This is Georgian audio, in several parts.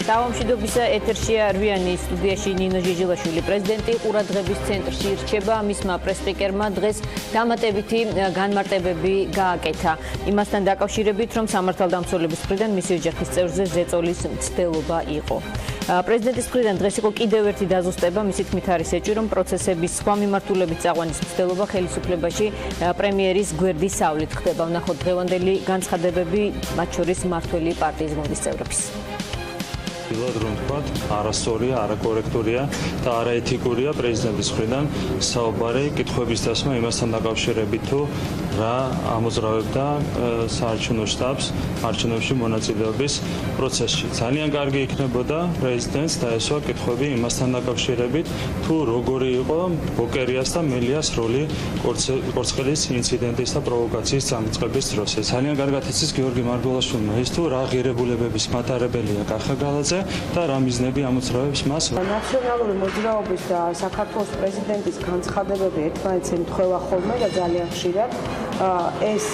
Საავადმყოფოებისა ეთერშია რვიანი სტუდიაში ნინო ჟეჟილაშვილი პრეზიდენტი ყურადღების ცენტრში რჩება მისმა პრესპიკერმა დღეს დამატებითი განმარტებები გააკეთა იმასთან დაკავშირებით რომ სამართალდამცველების მხრიდან მისი ოჯახის წევრზე ზეწოლის მცდელობა იყო პრეზიდენტის მხრიდან დღეს იყო კიდევ ერთი დაზუსტება მისი თქმით არის ეჭვი რომ პროცესების სხვა მიმართულებით წაყვანის მცდელობა ხელისუფლებაში პრემიერის გვერდის სავლით ხდება ვნახოთ დღევანდელი განცხადებები მათ შორის მმართველი პარტიის გუნდის წევრების Bilad რომ ვთქვათ, არასწორია, არაკორექტულია და არაეთიკურია პრეზიდენტის მხრიდან საუბარი კითხვების დასმა იმასთან დაკავშირებით თუ რა ამოძრავებდა საარჩევნო შტაბს არჩევნებში მონაწილეობის პროცესში. ძალიან კარგი იქნებოდა პრეზიდენტს დაესვა კითხვები იმასთან დაკავშირებით თუ როგორი იყო ბოკერიას და მელიას როლი კორცხელის ინციდენტის და პროვოკაციის დამწყების დროს. ძალიან კარგად იცის გიორგი მარგველაშვილმა ის თუ რა ღირებულებების მატარებელია კახა გალაძე და რა მიზნები ამოძრავებს მას. ნაციონალური მოძრაობის და საქართველოს პრეზიდენტის განცხადებები ერთმანეთს ემთხვევა ხოლმე და ძალიან ხშირად ეს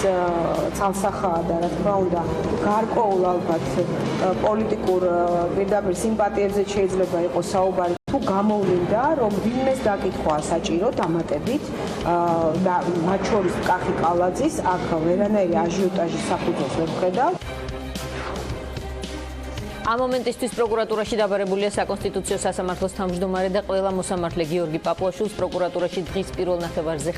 ცალსახაა და რა თქმა უნდა გარკვეულ ალბათ პოლიტიკურ პირდაპირ სიმპათიებზე შეიძლება იყოს საუბარი თუ გამოვლინდა რომ ვინმეს დაკითხვა საჭირო დამატებით და მათ შორის კახი კალაძის აქ ვერანაირი აჟიოტაჟის საფუძველს ვერ ვხედავ ამ მომენტისთვის პროკურატურაში დაბარებულია საკონსტიტუციო სასამართლოს თავმჯდომარე და ყველა მოსამართლე გიორგი პაპუაშვილს პროკურატურაში დღის პირველ ნახევარზე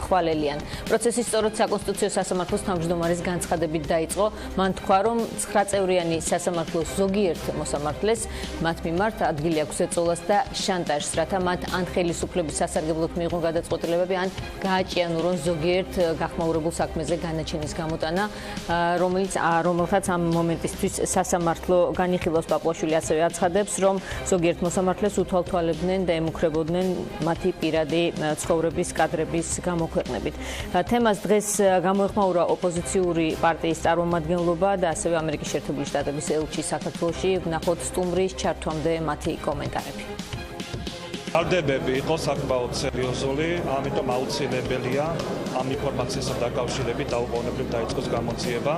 ხვალელიან. პროცესი სწორედ საკონსტიტუციო სასამართლოს თავმჯდომარის განცხადებით დაიწყო. მან თქვა, რომ 9 წევრიანი სასამართლოს ზოგიერთ მოსამართლეს მათ მიმართ ადგილი აქვს ეწოლას და შანტაჟს, რათა მათ ან ხელისუფლების სასარგებლოდ მიიღონ გადაწყვეტილებები, ან გააჭიანურონ ზოგიერთ გახმაურებულ საქმეზე განაჩენის გამოტანა, რომელთაც ამ მომენტისთვის სასამართლო განიხილავს პაპუაშვილი ასევე აცხადებს, რომ ზოგიერთ მოსამართლეს უთვალთვალებდნენ და ემუქრებოდნენ მათი პირადი ცხოვრების კადრების გამოქვეყნებით. თემას დღეს გამოეხმაურა ოპოზიციური პარტიის წარმომადგენლობა და ასევე ამერიკის შეერთებული შტატების ელჩი საქართველოში. ვნახოთ სტუმრის ჩართვამდე მათი კომენტარები. Ბრალდებები იყო საკმაოდ სერიოზული, ამიტომ აუცილებელია ამ ინფორმაციასთან დაკავშირებით დაუყოვნებლივ დაიწყოს გამოძიება.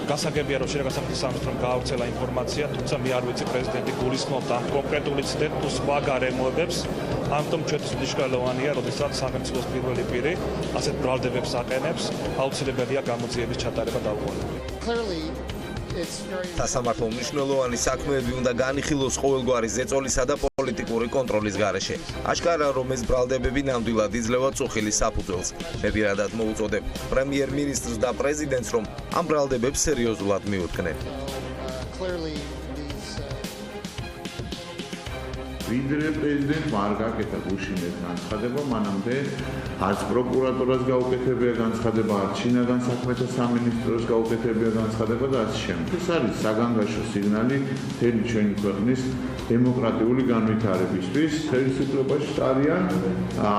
გასაგებია რომ შეიძლება გასახდის ამით რომ გაავრცელა ინფორმაცია, თუმცა მე არ ვიცი პრეზიდენტი გულისხმობდა ამ კონკრეტული ცდებს თუ სხვა გარემოებებს, ამიტომ ჩვენთვის მნიშვნელოვანია, როდესაც სახელმწიფოს პირველი პირი ასეთ ბრალდებებს აყენებს, აუცილებელია გამოძიების ჩატარება დაუყოვნებლივ. სასამართლო მნიშვნელოვანი საქმეები უნდა განიხილოს ყოველგვარი ზეწოლისა და პოლიტიკური კონტროლის გარეშე. აშკარაა, რომ ეს ბრალდებები ნამდვილად იძლევა წუხილის საფუძველს. მე პირადად მოუწოდებ პრემიერ-მინისტრს და პრეზიდენტს, რომ ამ ბრალდებებს სერიოზულად მიუდგნენ. ვიდრე პრეზიდენტმა არ გაკეთა გუშინ ეს განცხადება, მანამდე არც პროკურატურას გაუკეთებია განცხადება, არც შინაგან საქმეთა სამინისტროს გაუკეთებია განცხადება და ასე შემდეგ. ეს არის საგანგაშო სიგნალი მთელი ჩვენი ქვეყნის დემოკრატიული განვითარებისთვის. ხელისუფლებაში არიან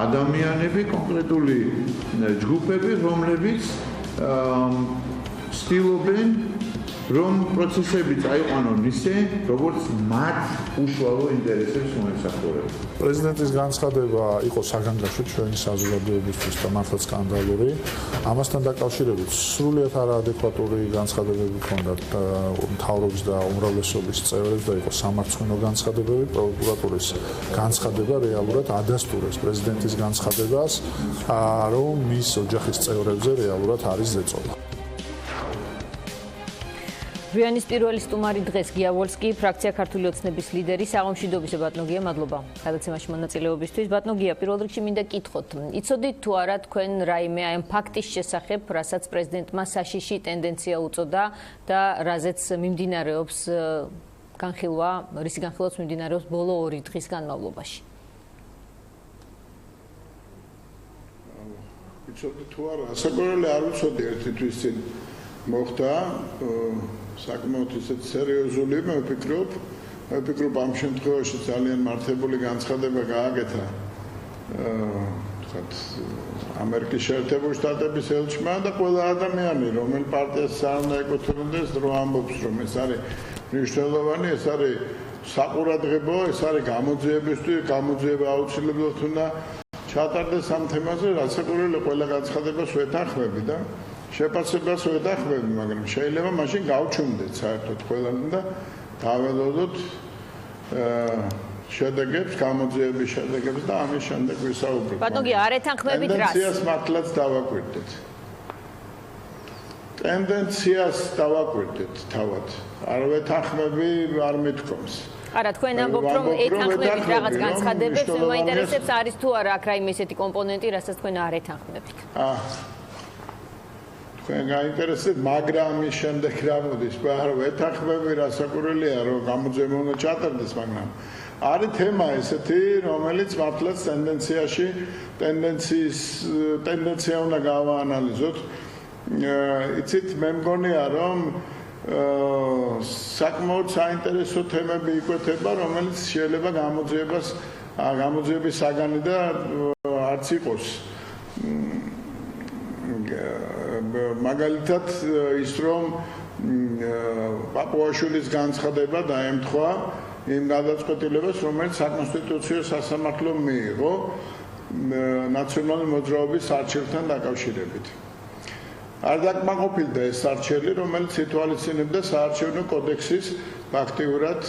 ადამიანები, კონკრეტული ჯგუფები, რომლებიც ცდილობენ რომ პროცესები წაიყვანონ ისე, როგორც მათ უშუალო ინტერესებს მოესახურება. პრეზიდენტის განცხადება იყო საგანგაშო ჩვენი საზოგადოებისთვის და მართლა სკანდალური. ამასთან დაკავშირებით სრულიად არაადეკვატური განცხადებები ჰქონდათ მთავრობის და უმრავლესობის წევრებს და იყო სამარცხვინო განცხადებები. პროკურატურის განცხადება რეალურად ადასტურებს პრეზიდენტის განცხადებას, რომ მის ოჯახის წევრებზე რეალურად არის ზეწოლა. რვიანის პირველი სტუმარი დღეს გია ვოლსკი, ფრაქცია ქართული ოცნების ლიდერი, საღამოშიდობისა ბატონო გია, მადლობა გადაცემაში მონაწილეობისთვის. ბატონო გია, პირველ რიგში მინდა კითხოთ, იცოდით თუ არა თქვენ რაიმე აი ამ ფაქტის შესახებ, რასაც პრეზიდენტმა საშიში ტენდენცია უწოდა და რაზეც მიმდინარეობს განხილვა, რისი განხილვაც მიმდინარეობს ბოლო 2 დღის განმავლობაში? იცოდით თუ არა, საკურველი არ ვიცოდი ერთი თვის წინ მოხდა საკმაოდ ისეთ სერიოზული, მე ვფიქრობ ამ შემთხვევაში ძალიან მართებული განცხადება გააკეთა ამერიკის შეერთებული შტატების ელჩმა და ყველა ადამიანი, რომელი პარტიას არ უნდა ეკუთვნოდეს, დრო ამბობს, რომ ეს არის მნიშვნელოვანი, ეს არის საყურადღებო, ეს არის გამოძიება აუცილებლად უნდა ჩატარდეს ამ თემაზე, რაც საკურველი ყველა განცხადებას ვეთანხმები და შეფასებას ვეთანხმები, მაგრამ შეიძლება მაშინ გავჩუმდეთ საერთოდ ყველამ და დაველოდოთ შედეგებს, გამოძიების შედეგებს და ამის შემდეგ ვისაუბრებთ. ბატონო, არ ეთანხმებით რას? ტენდენციას მართლაც დავაკვირდეთ. ტენდენციას დავაკვირდეთ თავად. არ ვეთანხმები, არ მithქვამს. არა, თქვენ ამბობთ, რომ ეთანხმებით რაღაც განცხადებებს, მაინტერესებს არის თუ არა აქ რაიმე ესეთი კომპონენტი, რასაც თქვენ არ ეთანხმებით. თქვენ გაინტერესებთ, მაგრამ ამის შემდეგ რა მოდის, არ ვეთანხმები, რასაკვირველია, რომ გამოძიება უნდა ჩატარდეს, მაგრამ არის თემა ესეთი, რომელიც მართლაც ტენდენცია უნდა გავაანალიზოთ. იცით, მე მგონია, რომ საკმაოდ საინტერესო თემები იკვეთება, რომელიც შეიძლება გამოძიების საგანი და არც იყოს. მაგალითად ის რომ პაპუაშვილის განცხადება დაემთხვა იმ გადაწყვეტილებას, რომელიც საკონსტიტუციო სასამართლომ მიიღო ნაციონალური მოძრაობის არჩევნთან დაკავშირებით. არ დაკმაყოფილდა ეს არჩევანი, რომელიც ითვალისწინებდა საარჩევნო კოდექსის ფაქტიურად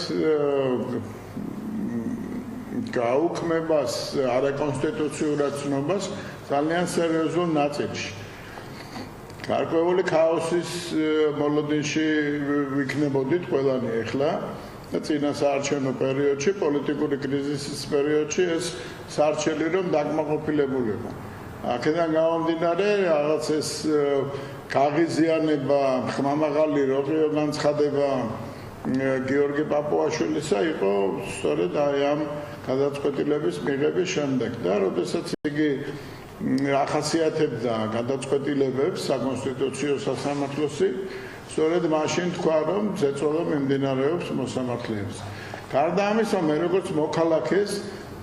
გაუქმებას, არაკონსტიტუციურად ცნობას ძალიან სერიოზულ ნაწილში. გარკვეული ქაოსის მოლოდინში ვიქნებოდით ყველანი ახლა და წინა საარჩევნო პერიოდში, პოლიტიკური კრიზისის პერიოდში ეს საარჩელი რომ დაკმაყოფილებულება. აქედან გამომდინარე, რაღაც ეს გაღიზიანება, ხმამაღალი როყიო განცხადება გიორგი პაპუაშვილისა იყო სწორედ აი ამ გადაწყვეტილების მიღების შემდეგ და როდესაც იგი ახასიათებდა გადაწყვეტილებებს საკონსტიტუციო სასამართლოსი, სწორედ მაშინ თქვა, რომ ზეწოლა მიმდინარეობს მოსამართლეებს. გარდა ამისა, მე როგორც მოქალაქეს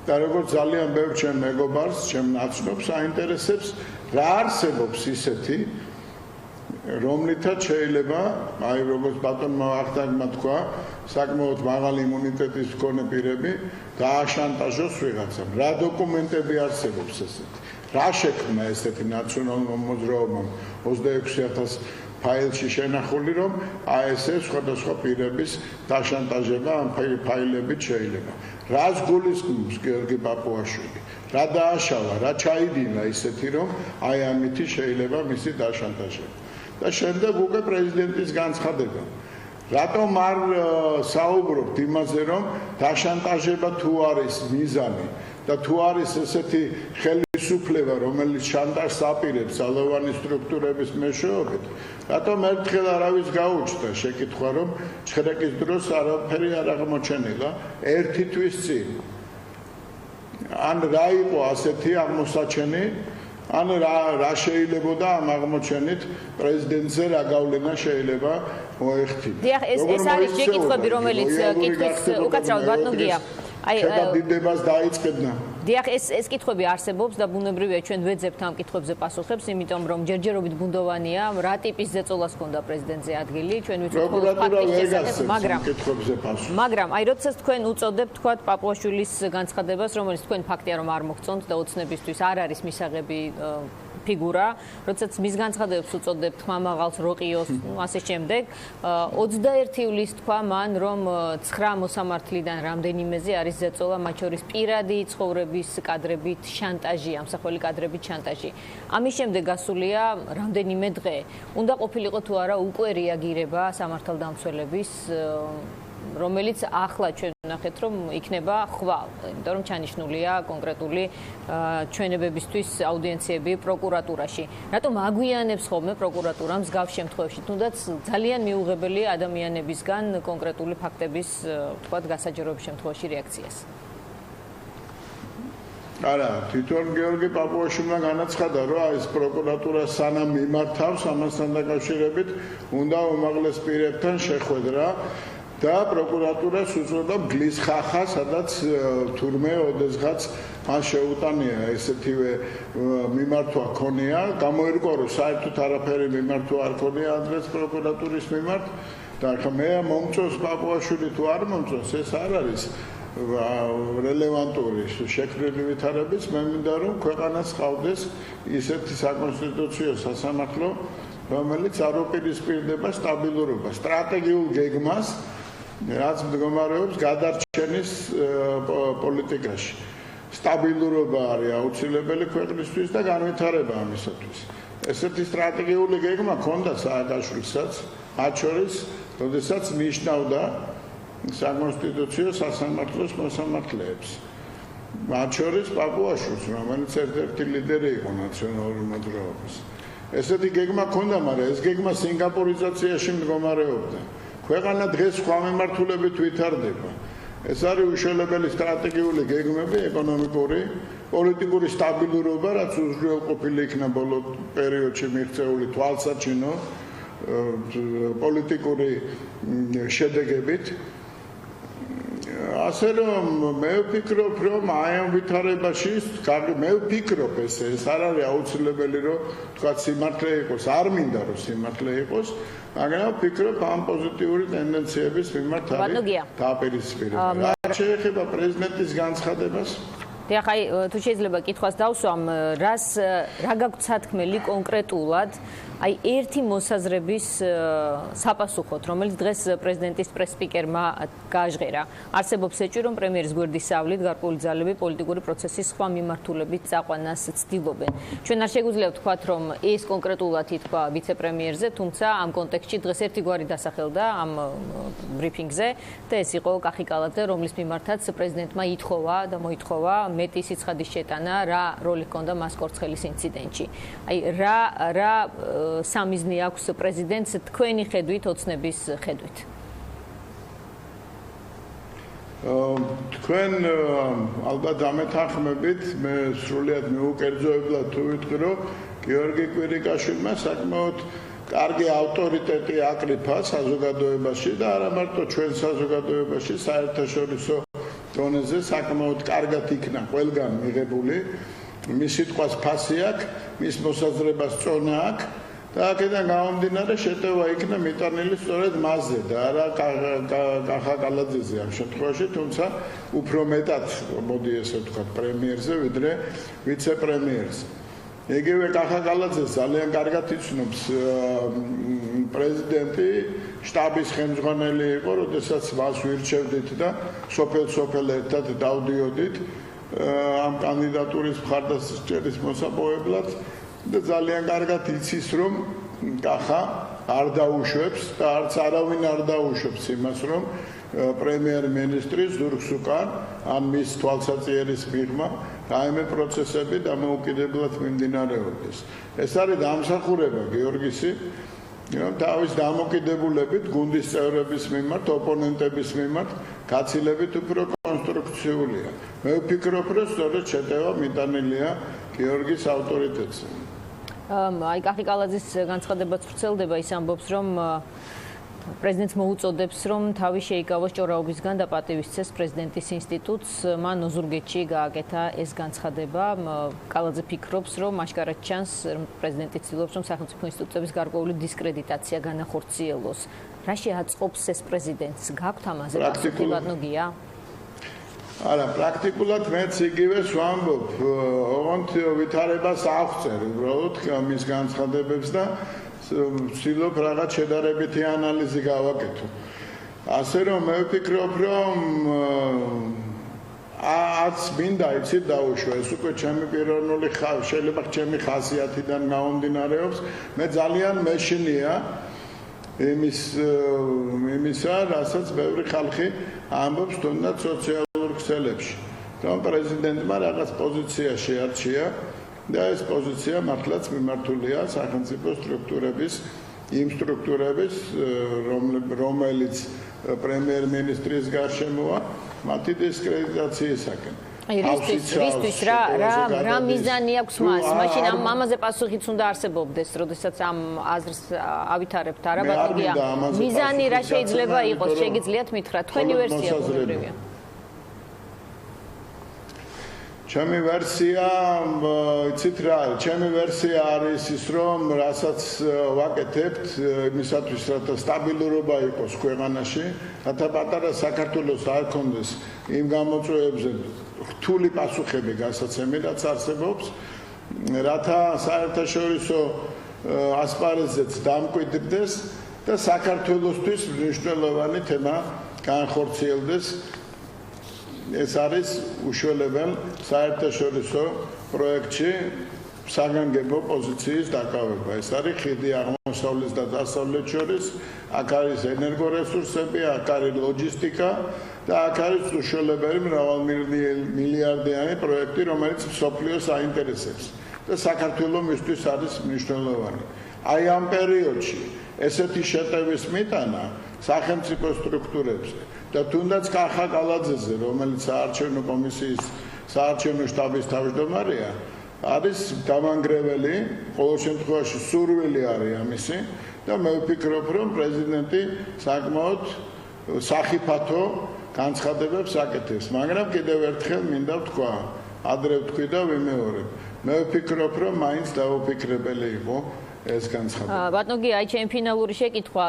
და როგორც ძალიან ბევრ ჩემ მეგობარს, ჩემ ნაცნობს აინტერესებს, რა არსებობს ისეთი, რომლითაც შეიძლება, აი როგორც ბატონმა ახტანგმა თქვა, საკმაოდ მაღალი იმუნიტეტის მქონე პირები დააშანტაჟოს ვიღაცამ. რა დოკუმენტები არსებობს ესეთი? რა შექმნა ესეთი ნაციონალურმა მოძრაობამ 26,000 ფაილში შენახული, რომ ASF სხვადასხვა პირების დაშანტაჟება ამ ფაილებით შეიძლება. რას გულისხმობს გიორგი პაპუაშვილი? რა დააშალა, რა ჩაიდინა ისეთი, რომ აი ამითი შეიძლება მისი დაშანტაჟება. და შემდეგ უკვე პრეზიდენტის განცხადება. რატომ არ საუბრობთ იმაზე, რომ დაშანტაჟება თუ არის მიზანი და თუ არის ესეთი ხელისუფლება, რომელიც შანტაჟს აპირებს ძალოვანი სტრუქტურების მეშვეობით, რატომ ერთხელ არავის გაუჩნდა შეკითხვა, რომ ჩხრეკის დროს არაფერი არ აღმოჩენილა ერთი თვის წინ. ან რა იყო ასეთი აღმოსაჩენი, ან რა შეიძლებოდა ამ აღმოჩენით პრეზიდენტზე რა გავლენა შეიძლება მოეხდინა. დიახ, ეს არის შეკითხვები, რომელიც კითხვის უკაცრავად ბატონო გია. აი შედადებას დაიწყებდა. დიახ, ეს კითხვები არსებობს და ბუნებრივია ჩვენ ვეძებთ ამ კითხვებზე პასუხებს, იმიტომ რომ ჯერჯერობით ბუნდოვანია, რა ტიპის ზეწოლას ჰქონდა პრეზიდენტზე ადგილი, ჩვენ ვიცით მხოლოდ ფაქტის შესახებ, მაგრამ აი როდესაც თქვენ უწოდებთ თქვათ პაპუაშვილის განცხადებას, რომელიც თქვენ ფაქტია რომ არ მოგწონთ და ოცნებისთვის არ არის მისაღები ფიგურა, როდესაც მის განცხადებებს უწოდებთ ხმამაღალს, როყიოს, ასე შემდეგ, 21 ივლისს თქვა მან, რომ 9 მოსამართლიდან რამდენიმეზე არის ზეწოლა, მათ შორის პირადი ცხოვრების კადრებით შანტაჟი, ამსახველი კადრებით შანტაჟი. ამის შემდეგ გასულია რამდენიმე დღე. უნდა ყოფილიყო თუ არა უკვე რეაგირება სამართალდამცველების, რომელიც ახლა ჩვენ ვნახეთ, რომ იქნება ხვალ, იმიტომ რომ ჩანიშნულია კონკრეტული ჩვენებებისთვის აუდიენციები პროკურატურაში. რატომ აგვიანებს ხოლმე პროკურატურა მსგავს შემთხვევაში, თუნდაც ძალიან მიუღებელი ადამიანებისგან კონკრეტული ფაქტების, თქვათ, გასაჯაროების შემთხვევაში რეაქციას? არა, თვითონ გიორგი პაპუაშვილმა განაცხადა, რომ ეს პროკურატურა სანამ მიმართავს ამასთან დაკავშირებით, უნდა უმაღლეს პირებთან შეხვედრა და პროკურატურას უწოდა გლის ხახა, სადაც თურმე ოდესღაც მან შეუტანია ესეთივე მიმართვა ქონია, გამოირკვა რომ საერთოდ არაფერი მიმართვა არ ქონია ადრეს პროკურატურის მიმართ და ახლა მე მომწონს პაპუაშვილი თუ არ მომწონს, ეს არ არის რელევანტური შექმნილი ვითარების, მე მინდა რომ ქვეყანას ყავდეს ისეთი საკონსტიტუციო სასამართლო, რომელიც არ უპირისპირდება სტაბილურობას, სტრატეგიულ გეგმას რაც მდგომარეობს გადარჩენის პოლიტიკაში. სტაბილურობა არის აუცილებელი ქვეყნისთვის და განვითარება ამისათვის. ესეთი სტრატეგიული გეგმა ჰქონდა სააკაშვილისაც, მათ შორის, როდესაც მიიჩნევდა საკონსტიტუციო სასამართლოს მოსამართლეებს. მათ შორის პაპუაშვილს, რომელიც ერთ-ერთი ლიდერი იყო ნაციონალური მოძრაობის. ესეთი გეგმა ჰქონდა, მაგრამ ეს გეგმა სინგაპურიზაციაში მდგომარეობდა. ქვეყანა დღეს სხვა მიმართულებით ვითარდება. ეს არის უშუალებელი სტრატეგიული გეგმები, ეკონომიკური, პოლიტიკური სტაბილურობა, რაც უზრუნველყოფილი იქნა ბოლო პერიოდში მიღწეული თვალსაჩინო პოლიტიკური შედეგებით. ასე რომ მე ვფიქრობ, რომ აი ამ ვითარებაში, მე ვფიქრობ ეს არ არის აუცილებელი, რომ თქვა სიმართლე იყოს, არ მინდა რომ სიმართლე იყოს, მაგრამ ვფიქრობ ამ პოზიტიური ტენდენციების მიმართ არის დაპირისპირება. რა შეეხება პრეზიდენტის განცხადებას? დიახ, აი თუ შეიძლება კითხვას დავსვამ, რა გაქვთ სათქმელი კონკრეტულად აი ერთი მოსაზრების საპასუხოდ, რომელიც დღეს პრეზიდენტის პრესსპიკერმა გააჟღერა. არსებობს ეჭვი, რომ პრემიერის გვერდის სავლით გარკვეული ძალები პოლიტიკური პროცესის სხვა მიმართულებით წაყვანას ცდილობენ. ჩვენ არ შეგვიძლია ვთქვათ, რომ ეს კონკრეტულად ითქვა ვიცე-პრემიერზე, თუმცა ამ კონტექსტში დღეს ერთი გვარი დასახელდა ამ ბრიფინგზე და ეს იყო კახი კალაძე, რომლის მიმართაც პრეზიდენტმა ითხოვა და მოითხოვა მეტი სიცხადის შეტანა, რა როლი ჰქონდა მას კორცხელის ინციდენტში. აი რა სამიზნე აქვს პრეზიდენტს თქვენი ხედვით, ოცნების ხედვით? თქვენ ალბათ ამეთანხმებით, მე სრულიად მეუკერძოებლად თუ ვიტყვი, რომ გიორგი კვირიკაშვილმა საკმაოდ კარგი ავტორიტეტი აკრიფა საზოგადოებაში და არა მარტო ჩვენ საზოგადოებაში, საერთაშორისო დონეზე საკმაოდ კარგად იქნა ყველგან მიღებული. მის სიტყვას ფასი აქვს, მის მოსაზრებას წონა აქვს და აქედან გამომდინარე შეტევა იქნა მიტანილი სწორედ მასზე და არა კახა კალაძეზე ამ შემთხვევაში, თუმცა უფრო მეტად მოდი ესე ვთქვათ პრემიერზე, ვიდრე ვიცე-პრემიერზე. იგივე კახა კალაძეს ძალიან კარგად იცნობს პრეზიდენტი, შტაბის ხელმძღვანელი იყო, როდესაც მას ვირჩევდით და სოფელ ერთად დავდიოდით ამ კანდიდატურის მხარდასჭერის მოსაპოვებლად და ძალიან კარგად იცის, რომ კახა არ დაუშვებს და არც არავინ არ დაუშვებს იმას, რომ პრემიერ-მინისტრის ზურგს უკან ან მის თვალსაჩინოს მიღმა რაიმე პროცესები დამოუკიდებლად მიმდინარეობდეს. ეს არის დამსახურება გიორგისი, რომ თავის დამოკიდებულებით გუნდის წევრების მიმართ, ოპონენტების მიმართ გაცილებით უფრო კონსტრუქციულია. მე ვფიქრობ, რომ სწორედ შეტევა მიტანილია გიორგის ავტორიტეტზე. აი კახი კალაძის განცხადებაც ვრცელდება, ის ამბობს, რომ პრეზიდენტს მოუწოდებს, რომ თავი შეიკავოს ჭორაობისგან და პატივისცეს პრეზიდენტის ინსტიტუტს. მან ოზურგეთში გააკეთა ეს განცხადება. კალაძე ფიქრობს, რომ აშკარად ჩანს, რომ პრეზიდენტი ცდილობს, რომ სახელმწიფო ინსტიტუტების გარკვეული დისკრედიტაცია განახორციელოს. რა შეაწყობს ეს პრეზიდენტს? გაქვთ ამაზე პასუხი ბატონია? არა, პრაქტიკულად მეც იგივეს ვამბობ, ოღონდ ვითარებას აღწერ უბრალოდ მის განცხადებებს და ვცდილობ რაღაც შედარებითი ანალიზი გავაკეთო. ასე რომ მე ვფიქრობ, რომ არც მინდა იცით დაუშვა, ეს უკვე ჩემი პიროვნული შეიძლება ჩემი ხასიათიდან გამომდინარეობს. მე ძალიან მეშინია იმისა, რასაც ბევრი ხალხი ამბობს თუნდაც სოციალურ ქსელებში. რომ პრეზიდენტმა რაღაც პოზიცია შეარჩია და ეს პოზიცია მართლაც მიმართულია სახელმწიფო სტრუქტურების, იმ სტრუქტურების, რომელიც პრემიერ-მინისტრის გარშემოა, მათი დისკრედიტაციისაკენ. რისთვის რა მიზანი აქვს მას? მაშინ ამაზე პასუხიც უნდა არსებობდეს, როდესაც ამ აზრს ავითარებთ, არა ბატონია? მიზანი რა შეიძლება იყოს? შეგიძლიათ მითხრათ, თქვენი ვერსია ბუნებრივია. ჩემი ვერსია, იცით რა არის? ჩემი ვერსია არის ის, რომ რასაც ვაკეთებთ იმისათვის, რათა სტაბილურობა იყოს ქვეყანაში, რათა პატარა საქართველოს არ ქონდეს იმ გამოწვევებზე რთული პასუხები გასაცემი, რაც არსებობს, რათა საერთაშორისო ასპარეზზეც დამკვიდრდეს და საქართველოსთვის მნიშვნელოვანი თემა განხორციელდეს. ეს არის უშუალებელ საერთაშორისო პროექტში საგანგებო პოზიციის დაკავება. ეს არის ხიდი აღმოსავლეთ და დასავლეთ შორის, აქ არის ენერგორესურსები, აქ არის ლოჯისტიკა და აქ არის უშუალებელი მრავალმილიარდიანი პროექტი, რომელიც მსოფლიოს აინტერესებს და საქართველოს მისთვის არის მნიშვნელოვანი. აი ამ პერიოდში ესეთი შეტევის მიტანა სახელმწიფო სტრუქტურებზე და თუნდაც კახა კალაძეზე, რომელიც საარჩევნო კომისიის საარჩევნო შტაბის თავმჯდომარეა, არის დამანგრეველი, ყოველ შემთხვევაში სურვილი არის ამისი და მე ვფიქრობ, რომ პრეზიდენტი საკმაოდ სახიფათო განცხადებებს აკეთებს, მაგრამ კიდევ ერთხელ მინდა ვთქვა, ადრე ვთქვი და ვიმეორებ. მე ვფიქრობ, რომ მაინც დაუფიქრებელი იყო ეს განცხადება. ბატონო გი, აი ჩემი ფინალური შეკითხვა,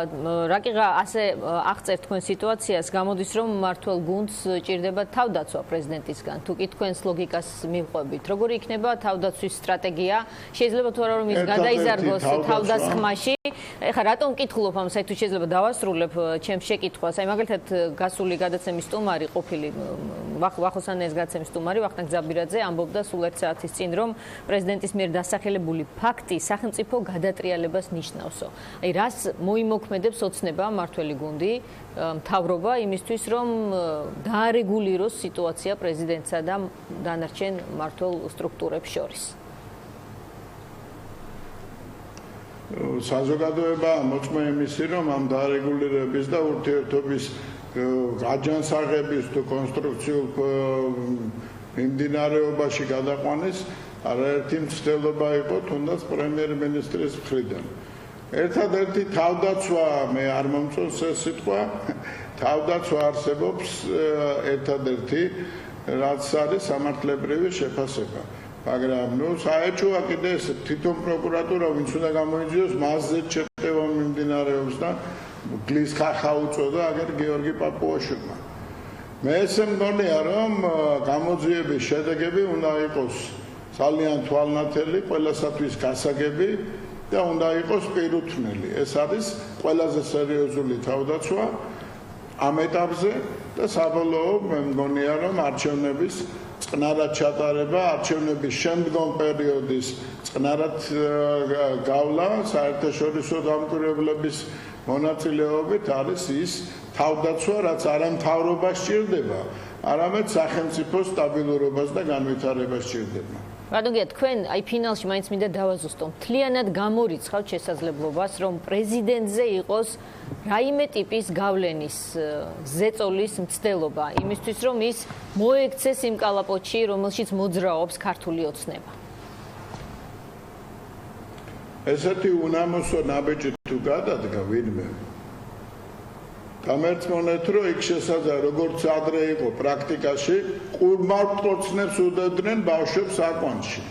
რაკიღა ასე აღწერთ თქვენ სიტუაციას, გამოდის რომ მმართველ გუნდს ჭირდება თავდაცვა პრეზიდენტისგან. თუ კი თქვენს ლოგიკას მივყვებით, როგორი იქნება თავდაცვის სტრატეგია? შეიძლება თუ არა რომ ის გადაიზარდოს თავდასხმაში? ეხლა რატომ ვკითხულობ ამ საერთოდ შეიძლება დავასრულებ ჩემს შეკითხვას. აი მაგალითად გასული გადაცემის სტუმარი ყოფილი ვახოსანეს გადაცემის სტუმარი ვახტანგ ზაბირაძე ამბობდა სულ 1 საათის წინ რომ პრეზიდენტის მიერ დასახელებული ფაქტი სახელმწიფო გადატრიალებას ნიშნავსო. აი რას მოიმოქმედებს ოცნება მმართველი გუნდი, მთავრობა იმისთვის რომ დაარეგულიროს სიტუაცია პრეზიდენტსა და დანარჩენ მმართველ სტრუქტურებს შორის. საზოგადოებაა მოწმე იმისი, რომ ამ დაარეგულირების და ურთიერთობის გაჯანსაღების თუ კონსტრუქციულ მიმდინარეობაში გადაყვანის არაერთი მცდელობა იყო თუნდაც პრემიერ-მინისტრის მხრიდან. ერთადერთი თავდაცვა მე არ მომწონს ეს სიტყვა, თავდაცვა არსებობს ერთადერთი რაც არის სამართლებრივი შეფასება. მაგრამ საერთოა კიდე ეს თვითონ პროკურატურა ვინც უნდა გამოიძიოს მასზე შეტევა მიმდინარეობს და გლის ხახა უწოდა აგერ გიორგი პაპუაშვილმა. მე ესე მგონია რომ გამოძიების შედეგები უნდა იყოს ძალიან თვალნათელი, ყველასათვის გასაგები და უნდა იყოს პირუთვნელი. ეს არის ყველაზე სერიოზული თავდაცვა ამ ეტაპზე და საბოლოო მე მგონია რომ არჩევნების წყნარად ჩატარება, არჩევნების შემდგომ პერიოდის წყნარად გავლა საერთაშორისო დამკვირვებლების მონაწილეობით არის ის თავდაცვა, რაც არა მთავრობას სჭირდება, არამედ სახელმწიფოს სტაბილურობას და განვითარებას სჭირდება. ბატონო, თქვენ აი ფინალში მაინც მინდა დავაზუსტო. მთლიანად გამორიცხავთ შესაძლებლობას, რომ პრეზიდენტზე იყოს რაიმე ტიპის გავლენის ზეწოლის მცდელობა, იმისთვის რომ ის მოექცეს იმ კალაპოტში, რომელშიც მოძრაობს ქართული ოცნება. ესეთი უნამოსო ნაბეჭი თუ გადადგა ვინმე გამერწმუნეთ რომ იქ შესაძლოა როგორც ადრე იყო პრაქტიკაში ყურმავტყორცნებს უდევდნენ ბავშვებს აკვანში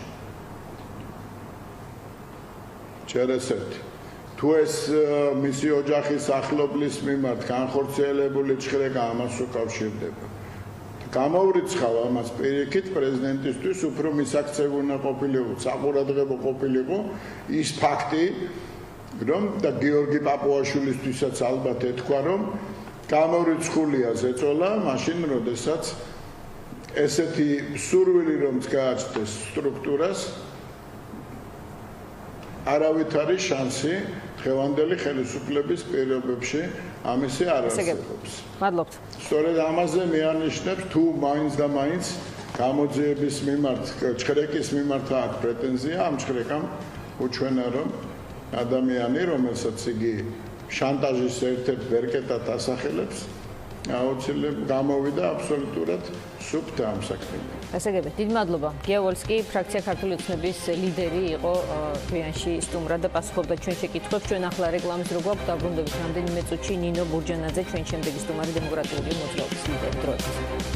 ჩერესეთი თუ ეს მისი ოჯახის ახლობლის მიმართ განხორციელებული ჭხრება ამას უკავშირდება გამოვრიცხავ ამას პირიქით პრეზიდენტისთვის უფრო მისაქცევი უნდა ყოფილიყო საყურადღებო ყოფილიყო ის ფაქტი რომ და გიორგი პაპუაშვილისთვისაც ალბათ ეთქვა რომ გამორიცხულია ზეწოლა მაშინ როდესაც ესეთი სურვილი რომ გააჩნდეს სტრუქტურას არავით არის შანსი დღევანდელი ხელისუფლების პირობებში ამისი არ არსებობს. მადლობთ. სწორედ ამაზე მეანიშნებს თუ მაინც და მაინც გამოძიების მიმართ ჭხრეკის მიმართ აქვს პრეტენზია ამ ჭხრეკამ უჩვენა რომ ადამიანი რომელსაც იგი შანტაჟის ერთ-ერთ ვერკეტად ასახელებს აუცილებლად გამოვიდა აბსოლუტურად სუფთა ამ საქმიდან. გასაგებია. დიდი მადლობა. გია ვოლსკი, ფრაქცია ქართული ოცნების ლიდერი იყო თვიანში სტუმრად და პასუხობდა ჩვენ შეკითხვებს. ჩვენ ახლა რეკლამის რო გვაქვს დაბრუნდებით რამდენიმე წუთში ნინო ბურჯანაძე ჩვენ შემდეგი სტუმარი დემოკრატიული მოძრაობის ლიდერი დროებით.